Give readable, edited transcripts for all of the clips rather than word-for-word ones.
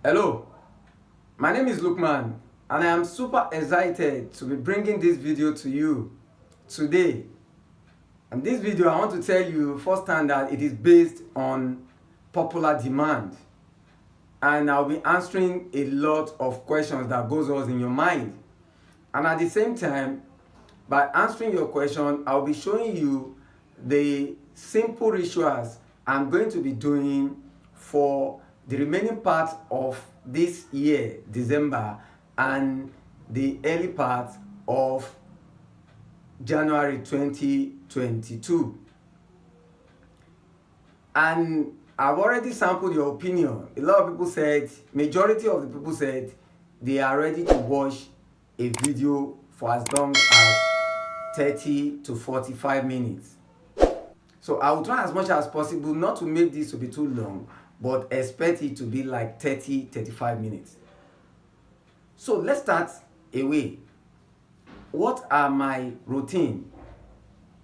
Hello, my name is Lukman and I am super excited to be bringing this video to you today. And this video I want to tell you firsthand that it is based on popular demand, and I'll be answering a lot of questions that goes on in your mind. And at the same time, by answering your question, I'll be showing you the simple rituals I'm going to be doing for the remaining part of this year, December, and the early part of January 2022. And I've already sampled your opinion. A lot of people said, majority of the people said they are ready to watch a video for as long as 30 to 45 minutes. So I will try as much as possible not to make this to be too long, but expect it to be like 30-35 minutes. So let's start away. What are my routine,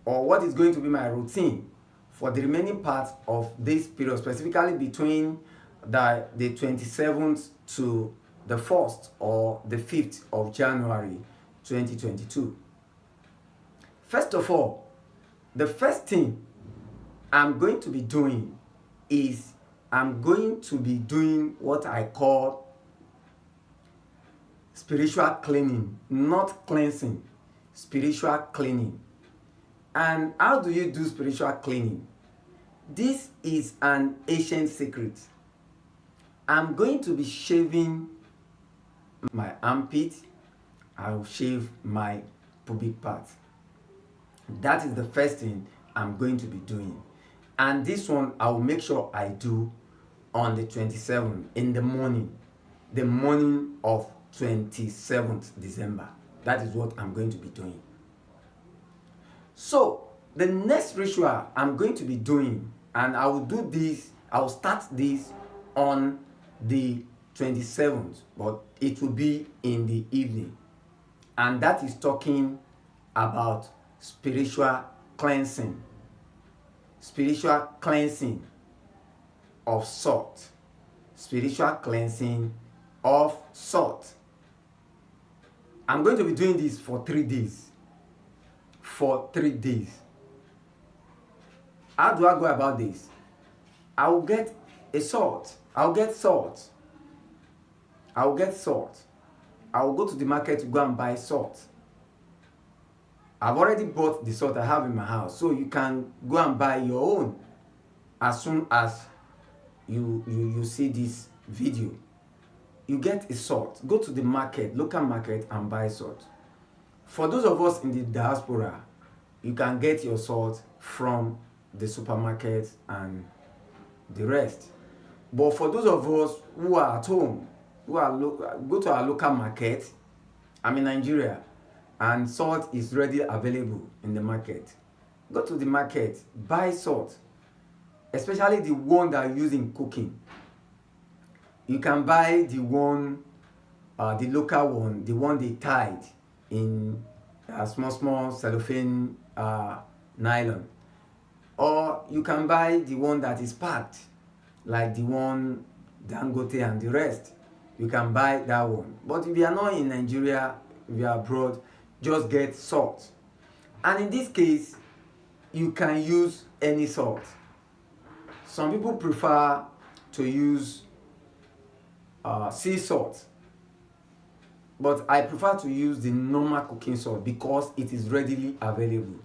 or what is going to be my routine for the remaining part of this period, specifically between the 27th to the 1st or the 5th of January 2022? First of all, the first thing I'm going to be doing is I'm going to be doing what I call spiritual cleaning, not cleansing, spiritual cleaning. And how do you do spiritual cleaning? This is an ancient secret. I'm going to be shaving my armpit. I'll shave my pubic part. That is the first thing I'm going to be doing. And this one I'll make sure I do on the 27th in the morning of 27th December. That is what I'm going to be doing. So the next ritual I'm going to be doing, and I will do this, I'll start this on the 27th, but it will be in the evening. And that is talking about spiritual cleansing. Spiritual cleansing of salt. Spiritual cleansing of salt. I'm going to be doing this for 3 days. For 3 days. How do I go about this? I will get a salt. I'll get salt. I will go to the market to go and buy salt. I've already bought the salt I have in my house, so you can go and buy your own as soon as you see this video. You get a salt. Go to the market, local market, and buy salt. For those of us in the diaspora, you can get your salt from the supermarket and the rest. But for those of us who are at home, go to our local market. I'm in Nigeria, and salt is readily available in the market. Go to the market, buy salt, especially the one that you use in cooking. You can buy the one, the local one, the one they tied in small cellophane nylon. Or you can buy the one that is packed, like the one Dangote and the rest. You can buy that one. But if you are not in Nigeria, if you are abroad, just get salt. And in this case, you can use any salt. Some people prefer to use sea salt, but I prefer to use the normal cooking salt because it is readily available.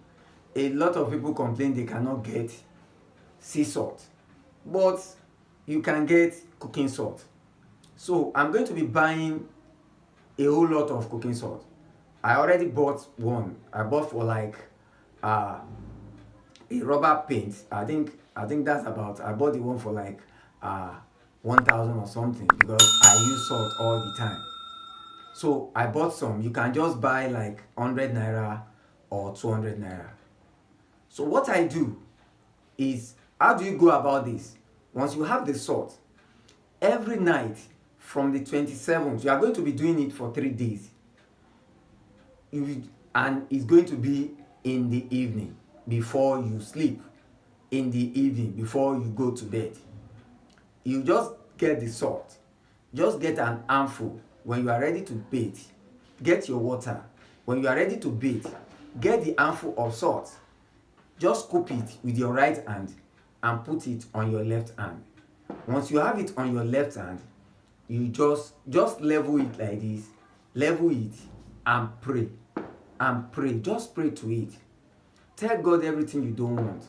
A lot of people complain they cannot get sea salt, but you can get cooking salt. So I'm going to be buying a whole lot of cooking salt. I already bought one. I bought for like a rubber paint. I think that's about, I bought the one for like 1,000 or something because I use salt all the time. So I bought some. You can just buy like 100 naira or 200 naira. So what I do is, how do you go about this? Once you have the salt, every night from the 27th, you are going to be doing it for 3 days. And it's going to be in the evening before you sleep. In the evening before you go to bed. You just get the salt. Just get an handful. When you are ready to bathe, get your water. When you are ready to bathe, get the handful of salt. Just scoop it with your right hand and put it on your left hand. Once you have it on your left hand, you just level it like this. Level it and pray. And pray. Just pray to it. Tell God everything you don't want.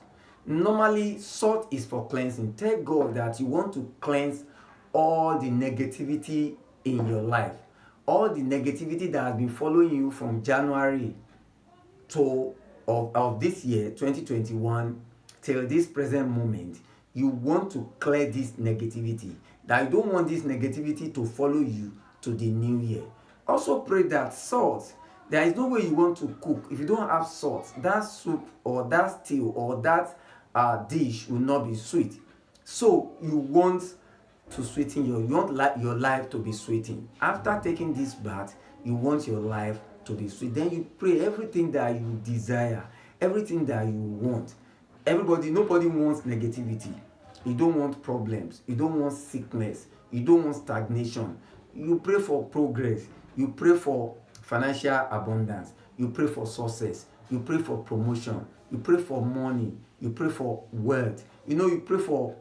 Normally, salt is for cleansing. Tell God that you want to cleanse all the negativity in your life. All the negativity that has been following you from January to of this year, 2021, till this present moment. You want to clear this negativity. That you don't want this negativity to follow you to the new year. Also pray that salt, there is no way you want to cook if you don't have salt. That soup or that stew or that dish will not be sweet. So you want to sweeten you want your life to be sweetened. After taking this bath, you want your life to be sweet. Then you pray everything that you desire, everything that you want. Nobody wants negativity. You don't want problems. You don't want sickness. You don't want stagnation. You pray for progress. You pray for financial abundance. You pray for success. You pray for promotion. You pray for money. You pray for wealth. You pray for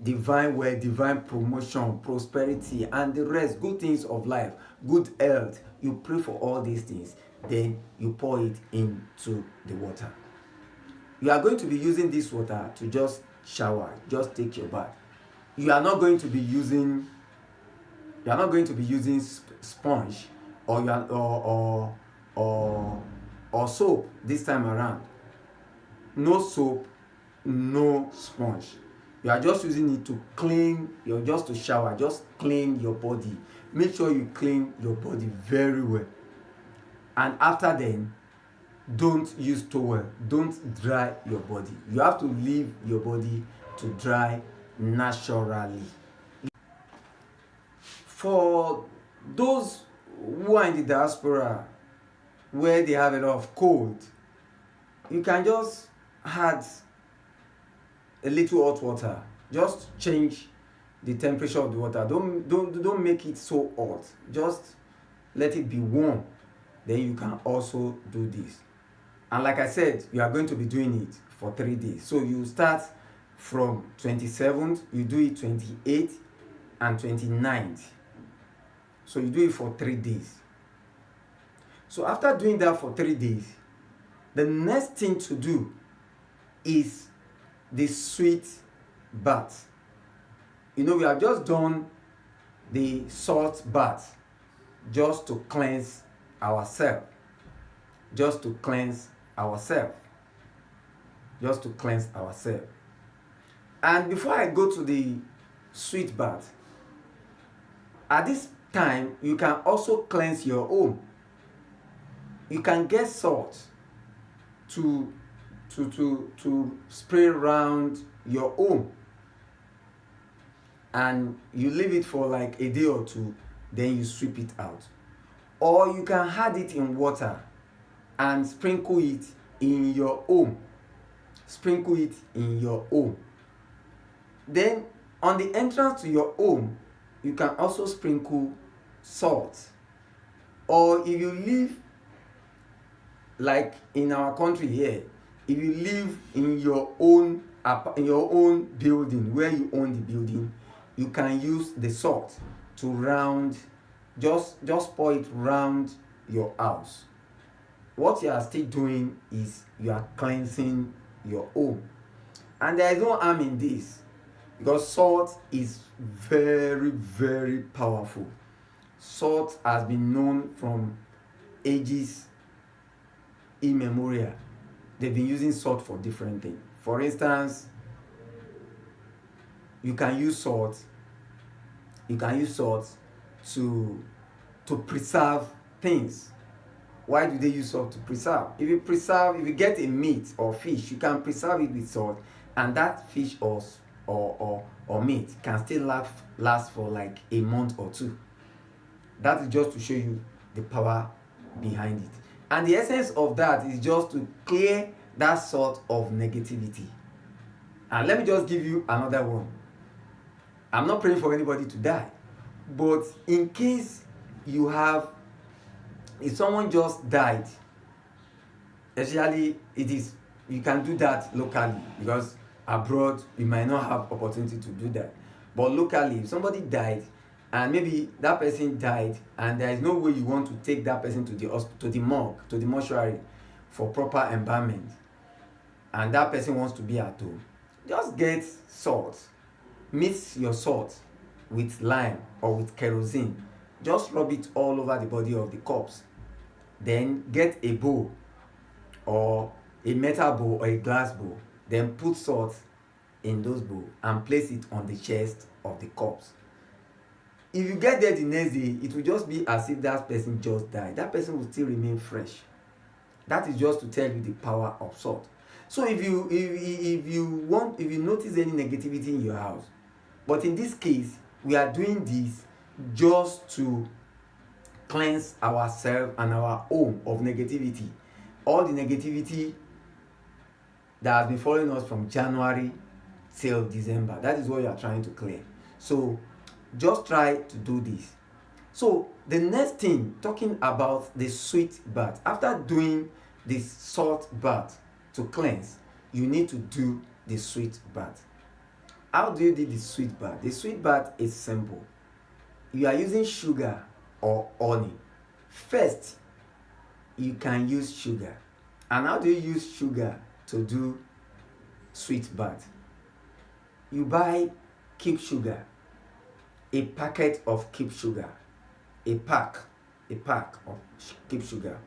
divine wealth, divine promotion, prosperity, and the rest, good things of life, good health. You pray for all these things. Then you pour it into the water. You are going to be using this water to just shower, just take your bath. You are not going to be using sponge or soap this time around. No soap, no sponge. You are just using it to clean, just to shower, just clean your body. Make sure you clean your body very well. And after then, don't use towel. Don't dry your body. You have to leave your body to dry naturally. For those who are in the diaspora where they have a lot of cold, you can just add a little hot water. Just change the temperature of the water. Don't make it so hot. Just let it be warm. Then you can also do this. And like I said, you are going to be doing it for 3 days. So you start from 27th, you do it 28th and 29th. So you do it for 3 days. So after doing that for 3 days, the next thing to do is the sweet bath. We have just done the salt bath just to cleanse ourselves. Just to cleanse ourselves. And before I go to the sweet bath, at this time you can also cleanse your home. You can get salt to spray around your home, and you leave it for like a day or two, then you sweep it out. Or you can add it in water and sprinkle it in your home. Then on the entrance to your home, you can also sprinkle salt. Or if you live like in our country here, if you live in your own building, where you own the building, you can use the salt to round, just pour it round your house. What you are still doing is you are cleansing your home. And there is no harm in this, because salt is very, very powerful. Salt has been known from ages immemorial. They've been using salt for different things. For instance, you can use salt to preserve things. Why do they use salt to preserve? If you get a meat or fish, you can preserve it with salt, and that fish or meat can still last for like a month or two. That is just to show you the power behind it. And the essence of that is just to clear that sort of negativity. And let me just give you another one. I'm not praying for anybody to die, but in case you have, if someone just died, especially you can do that locally, because abroad you might not have opportunity to do that. But locally, if somebody died and maybe that person died and there is no way you want to take that person to the morgue, to the mortuary for proper embalmment, and that person wants to be at home, just get salt, mix your salt with lime or with kerosene, just rub it all over the body of the corpse, then get a bowl or a metal bowl or a glass bowl, then put salt in those bowls and place it on the chest of the corpse. If you get there the next day, it will just be as if that person just died. That person will still remain fresh. That is just to tell you the power of salt. So if you notice any negativity in your house, but in this case we are doing this just to cleanse ourselves and our home of negativity, all the negativity that has been following us from January till December. That is what you are trying to clear. So just try to do this. So the next thing, talking about the sweet bath. After doing the salt bath to cleanse, you need to do the sweet bath. How do you do the sweet bath? The sweet bath is simple. You are using sugar or honey. First, you can use sugar. And how do you use sugar to do sweet bath? You buy Keep Sugar, a packet of Keep Sugar, a pack of Keep Sugar.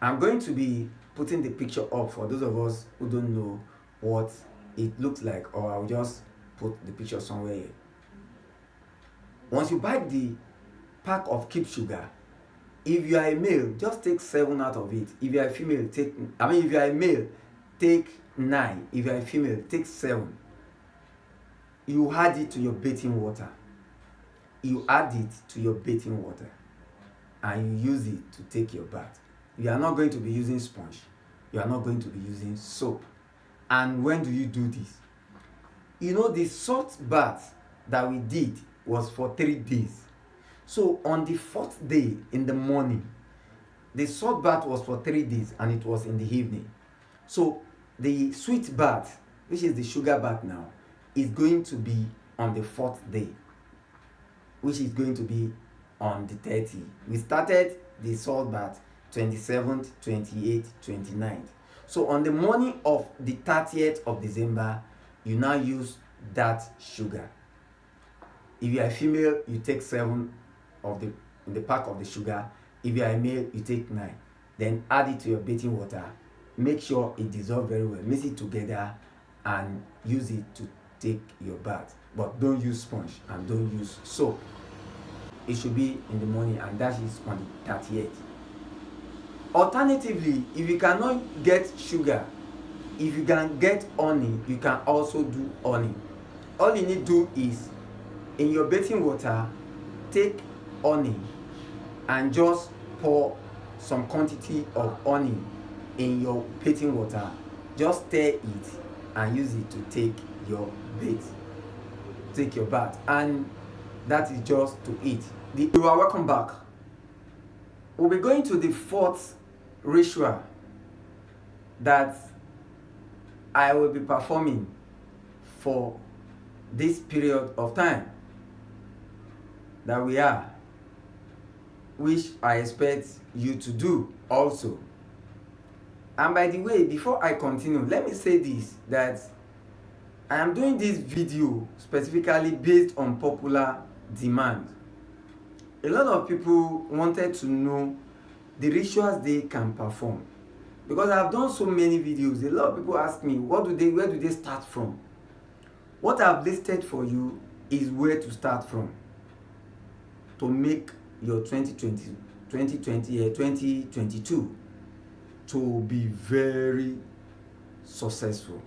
I'm going to be putting the picture up for those of us who don't know what it looks like, or I'll just put the picture somewhere here. Once you buy the pack of Keep Sugar, if you are a male, just take 7 out of it. If you are a female, if you are a male, take 9. If you are a female, take 7. You add it to your bathing water. You add it to your bathing water and you use it to take your bath. You are not going to be using sponge. You are not going to be using soap. And when do you do this? You know, the salt bath that we did was for 3 days. So on the 4th day in the morning, the salt bath was for 3 days and it was in the evening. So the sweet bath, which is the sugar bath now, is going to be on the 4th day, which is going to be on the 30th. We started the salt bath 27th, 28th, 29th. So on the morning of the 30th of December, you now use that sugar. If you are a female, you take 7 of the pack of the sugar. If you are a male, you take 9. Then add it to your bathing water. Make sure it dissolves very well. Mix it together and use it to take your bath. But don't use sponge and don't use soap. It should be in the morning, and that is on the 30th. Alternatively, if you cannot get sugar, if you can get honey, you can also do honey. All you need to do is, in your bathing water, take honey and just pour some quantity of honey in your bathing water. Just stir it and use it to take your bath, and that is just to eat. You are welcome back. We'll be going to the 4th ritual that I will be performing for this period of time that we are, which I expect you to do also. And by the way, before I continue, let me say this, that I am doing this video specifically based on popular demand. A lot of people wanted to know the rituals they can perform, because I have done so many videos. A lot of people ask me, where do they start from? What I've listed for you is where to start from to make your 2022 to be very successful.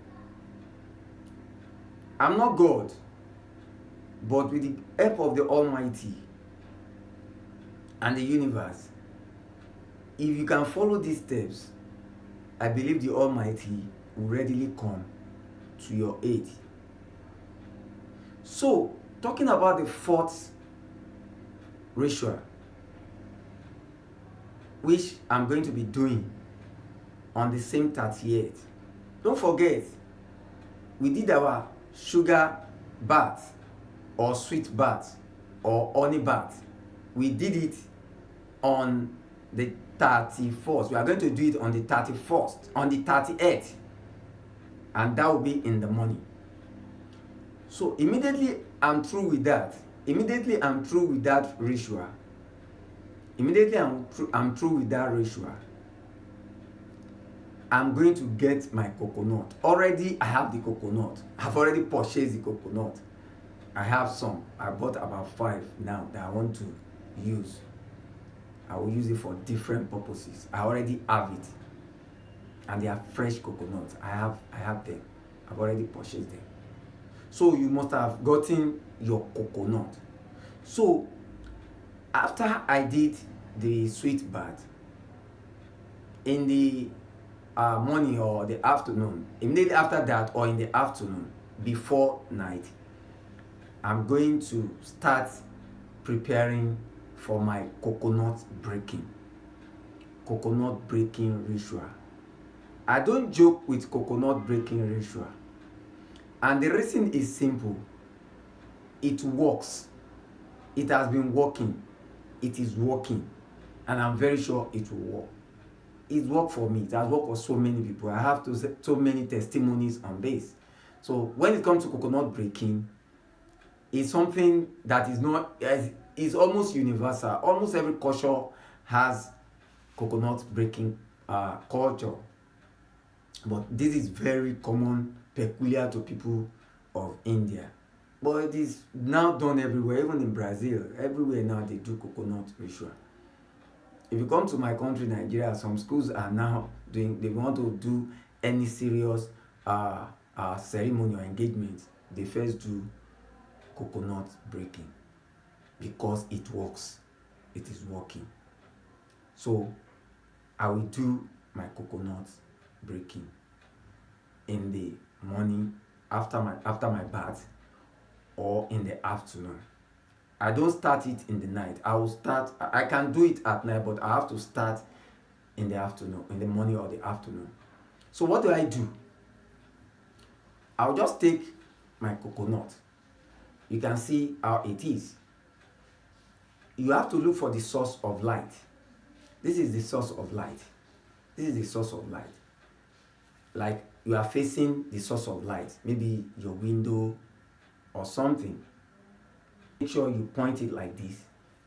I'm not God, but with the help of the Almighty and the universe, if you can follow these steps, I believe the Almighty will readily come to your aid. So, talking about the fourth ritual, which I'm going to be doing on the same 30th. Don't forget, we did our sugar bath or sweet bath or honey bath. We did it on the 31st. We are going to do it on the 31st, on the 38th, and that will be in the morning. So immediately I'm through with that. Immediately I'm through with that ritual. I'm through with that ritual. I'm going to get my coconut. Already I have the coconut. I've already purchased the coconut. I have some. I bought about 5 now that I want to use. I will use it for different purposes. I already have it. And they are fresh coconuts. I have them. I've already purchased them. So you must have gotten your coconut. So after I did the sweet bath, in the morning or the afternoon, immediately after that or in the afternoon before night, I'm going to start preparing for my coconut breaking ritual. I don't joke with coconut breaking ritual, and the reason is simple. It works. It has been working. It is working, and I'm very sure it will work. It worked for me. It has worked for so many people. I have so many testimonies on this. So when it comes to coconut breaking, it's something that is almost universal. Almost every culture has coconut breaking culture, but this is very common, peculiar to people of India. But it is now done everywhere, even in Brazil. Everywhere now they do coconut ritual. If you come to my country, Nigeria, some schools are now doing, they want to do any serious ceremony or engagement, they first do coconut breaking because it works. It is working. So I will do my coconut breaking in the morning after my bath or in the afternoon. I don't start it in the night. I can do it at night, but I have to start in the afternoon, in the morning or the afternoon. So what do? I'll just take my coconut. You can see how it is. You have to look for the source of light. This is the source of light. This is the source of light. Like you are facing the source of light, maybe your window or something. Make sure you point it like this.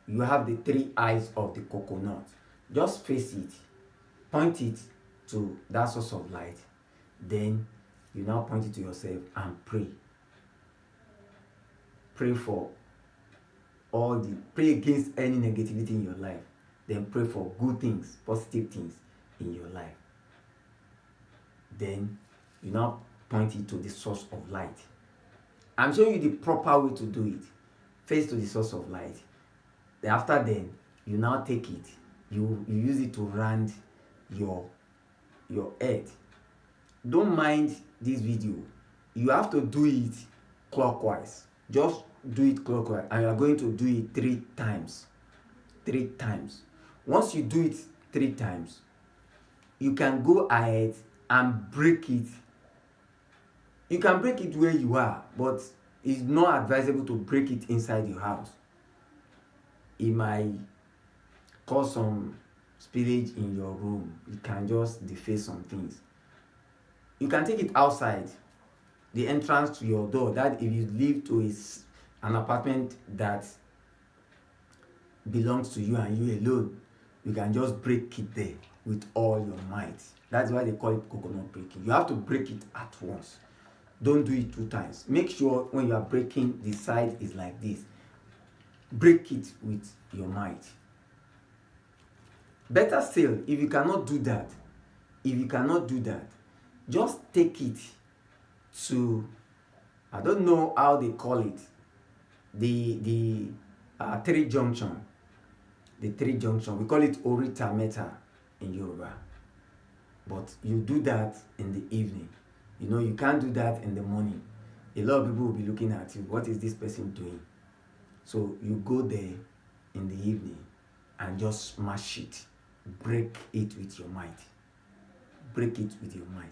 You have the 3 eyes of the coconut. Just face it. Point it to that source of light. Then you now point it to yourself and pray. Pray against any negativity in your life. Then pray for good things, positive things in your life. Then you now point it to the source of light. I'm showing you the proper way to do it. Face to the source of light. After then, you now take it. You use it to round your head. Don't mind this video. You have to do it clockwise. Just do it clockwise, and you are going to do it 3 times. 3 times. Once you do it 3 times, you can go ahead and break it. You can break it where you are, but it's not advisable to break it inside your house. It might cause some spillage in your room. You can just deface some things. You can take it outside, the entrance to your door. That if you live to an apartment that belongs to you and you alone, you can just break it there with all your might. That's why they call it coconut breaking. You have to break it at once. Don't do it 2 times. Make sure when you are breaking, the side is like this. Break it with your might. Better still, if you cannot do that, just take it to, I don't know how they call it, the 3 junction. The 3 junction. We call it Orita Meta in Yoruba. But you do that in the evening. You can't do that in the morning. A lot of people will be looking at you. What is this person doing? So you go there in the evening and just smash it. Break it with your might. Break it with your might.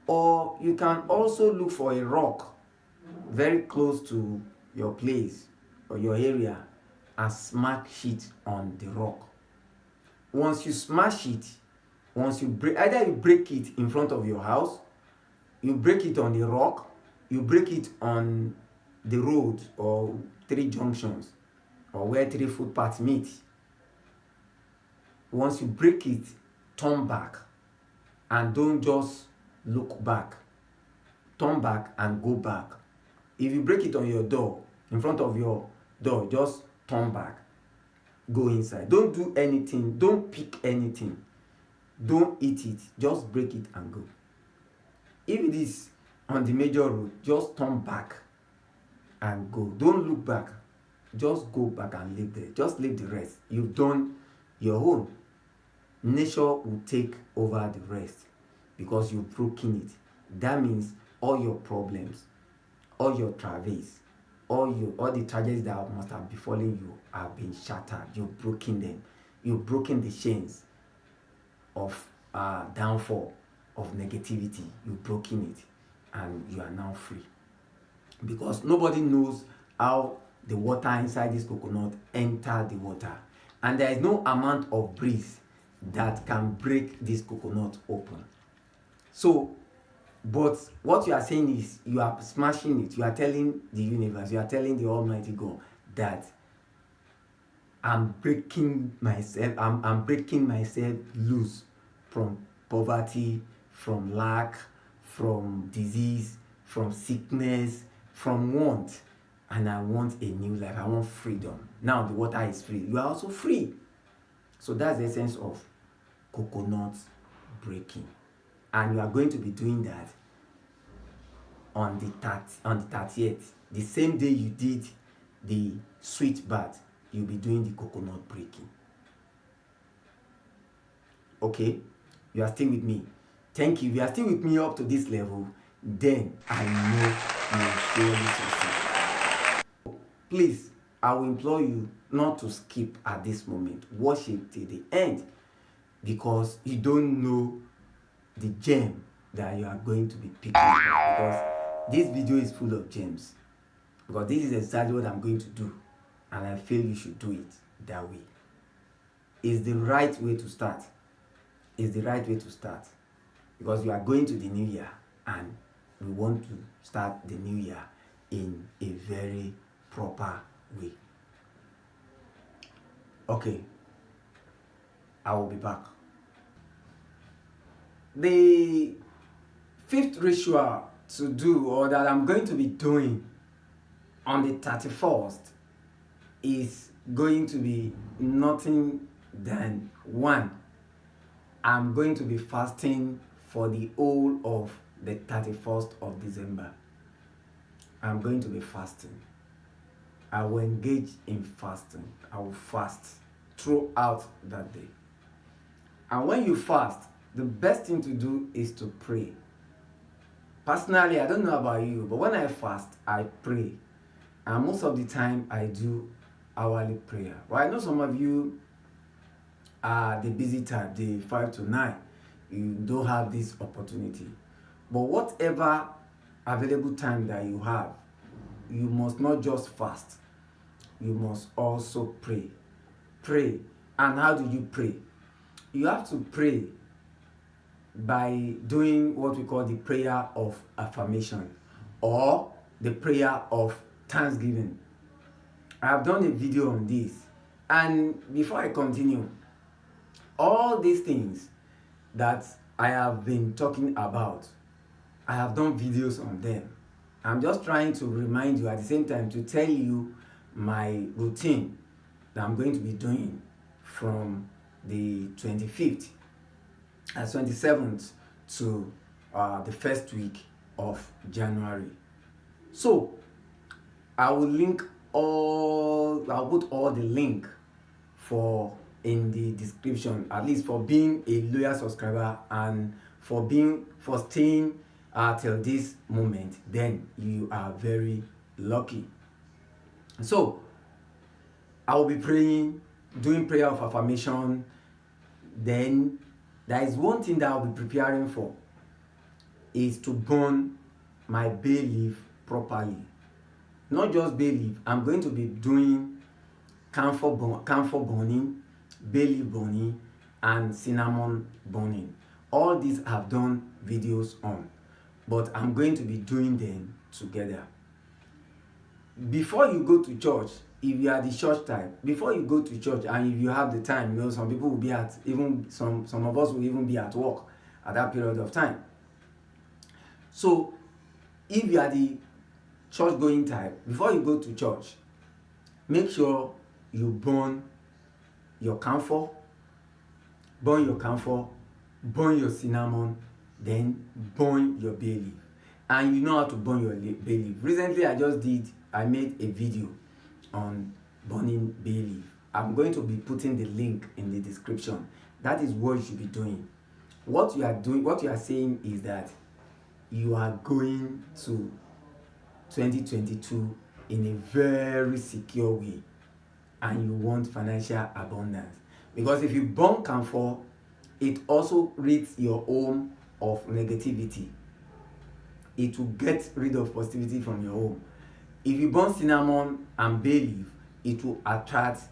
Or you can also look for a rock very close to your place or your area and smash it on the rock. Once you smash it, once you break, either you break it in front of your house, you break it on the rock, you break it on the road or 3 junctions or where 3 footpaths meet. Once you break it, turn back and don't just look back. Turn back and go back. If you break it on your door, in front of your door, just turn back. Go inside. Don't do anything. Don't pick anything. Don't eat it. Just break it and go. If it is on the major road, just turn back and go. Don't look back. Just go back and live there. Just leave the rest. You've done your own. Nature will take over the rest because you've broken it. That means all your problems, all your travails, all the tragedies that must have befallen you have been shattered. You've broken them. You've broken the chains of downfall, of negativity. You've broken it and you are now free. Because nobody knows how the water inside this coconut enter the water. And there is no amount of breeze that can break this coconut open. So, but what you are saying is you are smashing it. You are telling the universe, you are telling the Almighty God that I'm breaking myself loose from poverty, from lack, from disease, from sickness, from want. And I want a new life. I want freedom. Now the water is free. You are also free. So that's the essence of coconut breaking. And you are going to be doing that on the 30th. The same day you did the sweet bath, you'll be doing the coconut breaking. Okay? You are still with me. Thank you. If you are still with me up to this level, then I know you will surely succeed. Please, I will implore you not to skip at this moment. Watch it till the end because you don't know the gem that you are going to be picking up, because this video is full of gems, because this is exactly what I'm going to do and I feel you should do it that way. It's the right way to start. It's the right way to start because you are going to the new year and we want to start the new year in a very proper way. Okay, I will be back. The 5th ritual to do, or that I'm going to be doing on the 31st, is going to be nothing than one. I'm going to be fasting for the whole of the 31st of December. I'm going to be fasting. I will engage in fasting. I will fast throughout that day. And when you fast, the best thing to do is to pray. Personally, I don't know about you, but when I fast, I pray. And most of the time, I do hourly prayer. Well, I know some of you are the busy type, the 5 to 9. You don't have this opportunity. But whatever available time that you have, you must not just fast. You must also pray. Pray. And how do you pray? You have to pray by doing what we call the prayer of affirmation or the prayer of thanksgiving. I have done a video on this, and before I continue, all these things that I have been talking about, I have done videos on them. I'm just trying to remind you at the same time to tell you my routine that I'm going to be doing from the 25th and 27th to the first week of January. So I'll put all the link for in the description, at least for being a loyal subscriber and for staying till this moment. Then you are very lucky. So I will be praying, doing prayer of affirmation. Then there is one thing that I'll be preparing for, is to burn my bay leaf properly. Not just bay leaf, I'm going to be doing camphor burning, bay leaf burning, and cinnamon burning. All these I've done videos on, but I'm going to be doing them together. Before you go to church, if you are the church type, before you go to church, and if you have the time, some people will be at, even some of us will even be at work at that period of time. So if you are the church going type, before you go to church, make sure you burn your camphor, burn your cinnamon, then burn your bay leaf. And you know how to burn your bay leaf. Recently I made a video on burning bay leaf. I'm going to be putting the link in the description. That is what you should be doing. What you are saying is that you are going to 2022 in a very secure way, and you want financial abundance. Because if you burn camphor, it also rids your home of negativity. It will get rid of positivity from your home. If you burn cinnamon and bay leaf, it will attract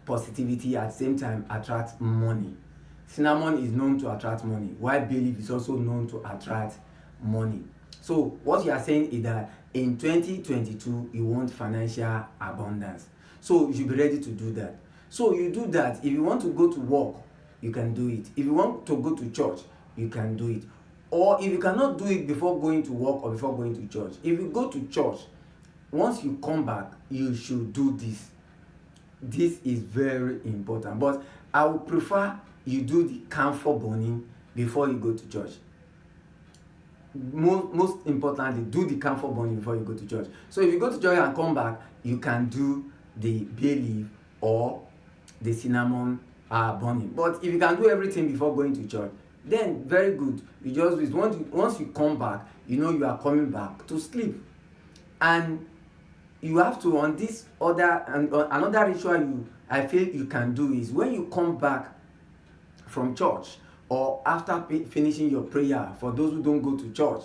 positivity, at the same time attract money. Cinnamon is known to attract money, while bay leaf is also known to attract money. So what you are saying is that in 2022 you want financial abundance. So you should be ready to do that. So you do that. If you want to go to work, you can do it. If you want to go to church, you can do it. Or if you cannot do it before going to work or before going to church, if you go to church, once you come back, you should do this. This is very important. But I would prefer you do the camphor burning before you go to church. Most importantly, do the camphor burning before you go to church. So if you go to church and come back, you can do the bay leaf or the cinnamon burning. But if you can do everything before going to church, then very good. You just once you come back, you know you are coming back to sleep. And you have to, on this other, and another ritual I feel you can do is when you come back from church, or after finishing your prayer, for those who don't go to church,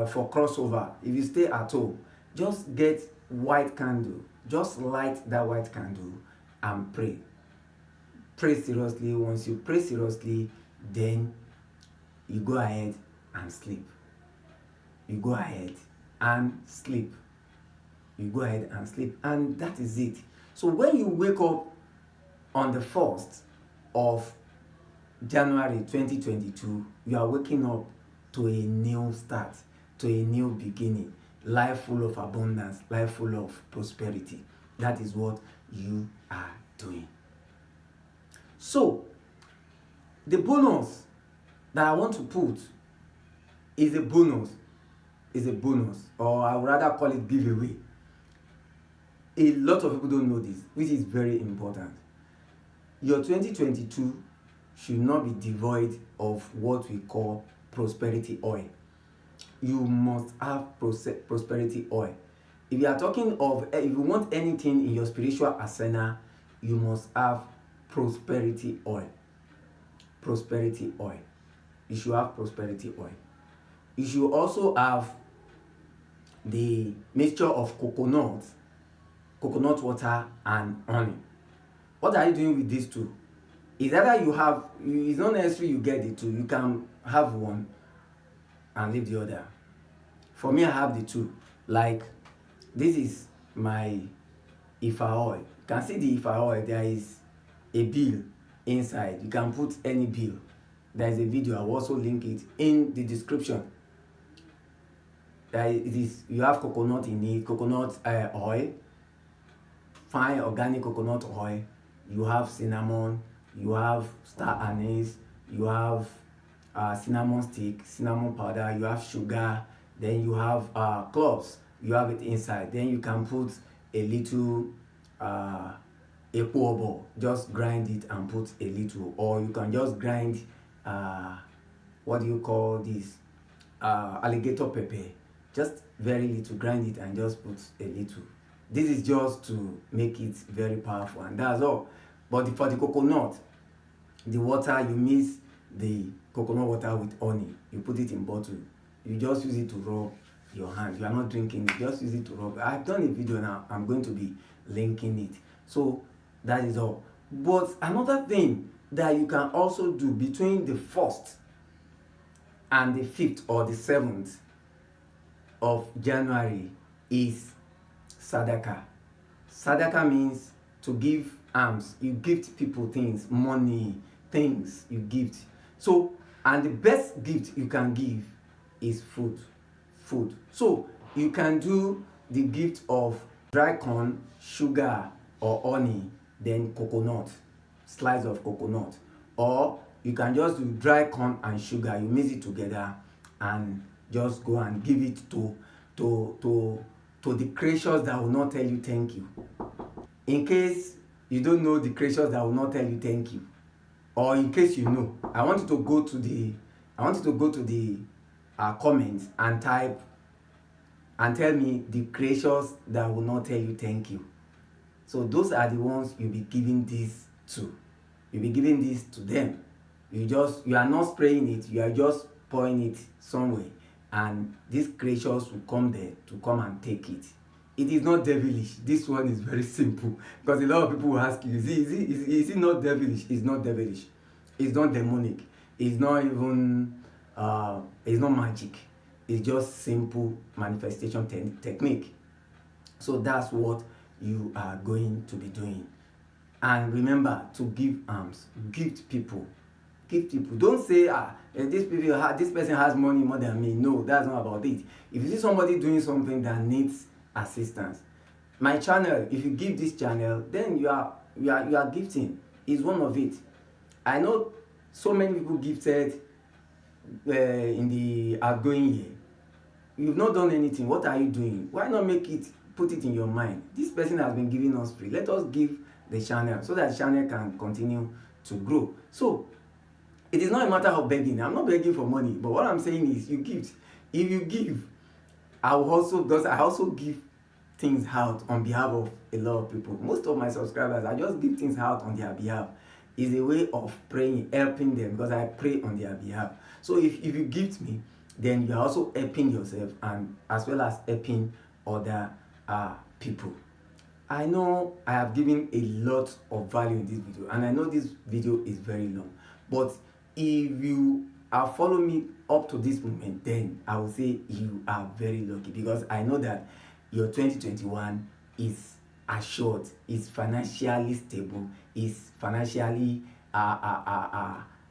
for crossover, if you stay at home, just get white candle, just light that white candle and pray. Pray seriously. Once you pray seriously, then you go ahead and sleep. You go ahead and sleep. You go ahead and sleep, and that is it. So when you wake up on the 1st of January 2022, you are waking up to a new start, to a new beginning, life full of abundance, life full of prosperity. That is what you are doing. So the bonus that I want to put is a bonus, or I would rather call it giveaway. A lot of people don't know this, which is very important. Your 2022 should not be devoid of what we call prosperity oil. You must have prosperity oil. If you are talking of, if you want anything in your spiritual arsenal, you must have prosperity oil. Prosperity oil. You should have prosperity oil. You should also have the mixture of coconut water and honey. What are you doing with these two? It's either you have, it's not necessary you get the two. You can have one and leave the other. For me, I have the two. Like, this is my Ifa oil. You can see the Ifa oil. There is a bill inside. You can put any bill. There is a video. I will also link it in the description. You have coconut in it, coconut oil, fine organic coconut oil. You have cinnamon, you have star anise, you have cinnamon stick, cinnamon powder, you have sugar, then you have cloves. You have it inside. Then you can put a little equable, just grind it and put a little, or you can just grind what do you call this, alligator pepper, just very little, grind it and just put a little. This is just to make it very powerful, and that's all. But for the coconut, the water, you mix the coconut water with honey, you put it in bottle, you just use it to rub your hand. You are not drinking it, just use it to rub. I've done a video now, I'm going to be linking it. So that is all. But another thing that you can also do between the 1st and the 5th or the 7th of January is sadaka. Sadaka means to give alms. You gift people things, money, things you gift. So, and the best gift you can give is food. So you can do the gift of dry corn, sugar or honey, then coconut, slice of coconut. Or you can just do dry corn and sugar, you mix it together and just go and give it to the creatures that will not tell you thank you. In case you don't know the creatures that will not tell you thank you, or in case you know, I want you to go to the comments and type and tell me the creatures that will not tell you thank you. So those are the ones you'll be giving this to. You'll be giving this to them. You are not spraying it, you are just pouring it somewhere, and these creatures will come there to come and take it. It is not devilish. This one is very simple, because a lot of people will ask you, is it not devilish? It's not devilish. It's not demonic. It's not even it's not magic. It's just simple manifestation technique. So that's what you are going to be doing. And remember to give alms. Gift people. Don't say this person has money more than me. No, that's not about it. If you see somebody doing something that needs assistance, my channel, if you give this channel, then you are gifting. Is one of it. I know so many people gifted in the outgoing year. You've not done anything. What are you doing? Why not put it in your mind? This person has been giving us free. Let us give the channel so that the channel can continue to grow. So it is not a matter of begging. I'm not begging for money, but what I'm saying is you gift. If you give, I also give things out on behalf of a lot of people. Most of my subscribers, I just give things out on their behalf. It's a way of praying, helping them, because I pray on their behalf. So if you gift me, then you are also helping yourself, and as well as helping other people. I know I have given a lot of value in this video, and I know this video is very long, but if you have followed me up to this moment, then I will say you are very lucky, because I know that your 2021 is assured, is financially stable, is financially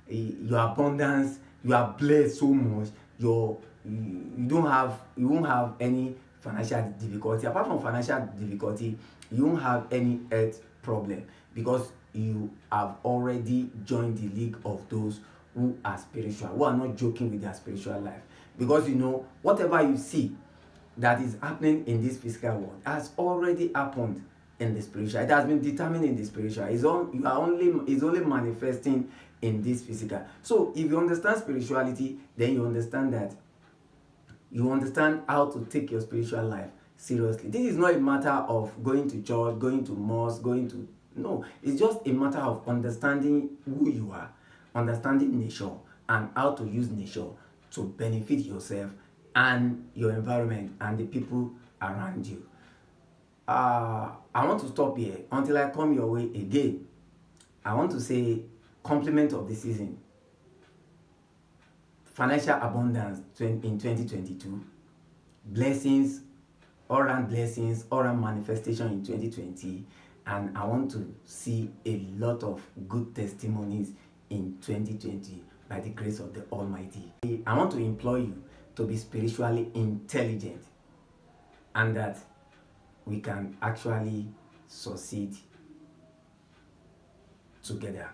your abundance, you are blessed so much. You won't have any financial difficulty. Apart from financial difficulty, you won't have any health problem, because you have already joined the league of those who are spiritual, who are not joking with their spiritual life. Because whatever you see that is happening in this physical world has already happened in the spiritual. It has been determined in the spiritual. It's only manifesting in this physical. So if you understand spirituality, then you understand how to take your spiritual life seriously. This is not a matter of going to church, going to mosque, no. It's just a matter of understanding who you are, understanding nature, and how to use nature to benefit yourself and your environment and the people around you. I want to stop here until I come your way again. I want to say compliment of the season: financial abundance in 2022, blessings, all round manifestation in 2020, and I want to see a lot of good testimonies in 2020 by the grace of the Almighty. I want to implore you to be spiritually intelligent, and that we can actually succeed together.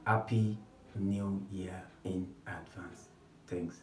Happy New Year in advance. Thanks.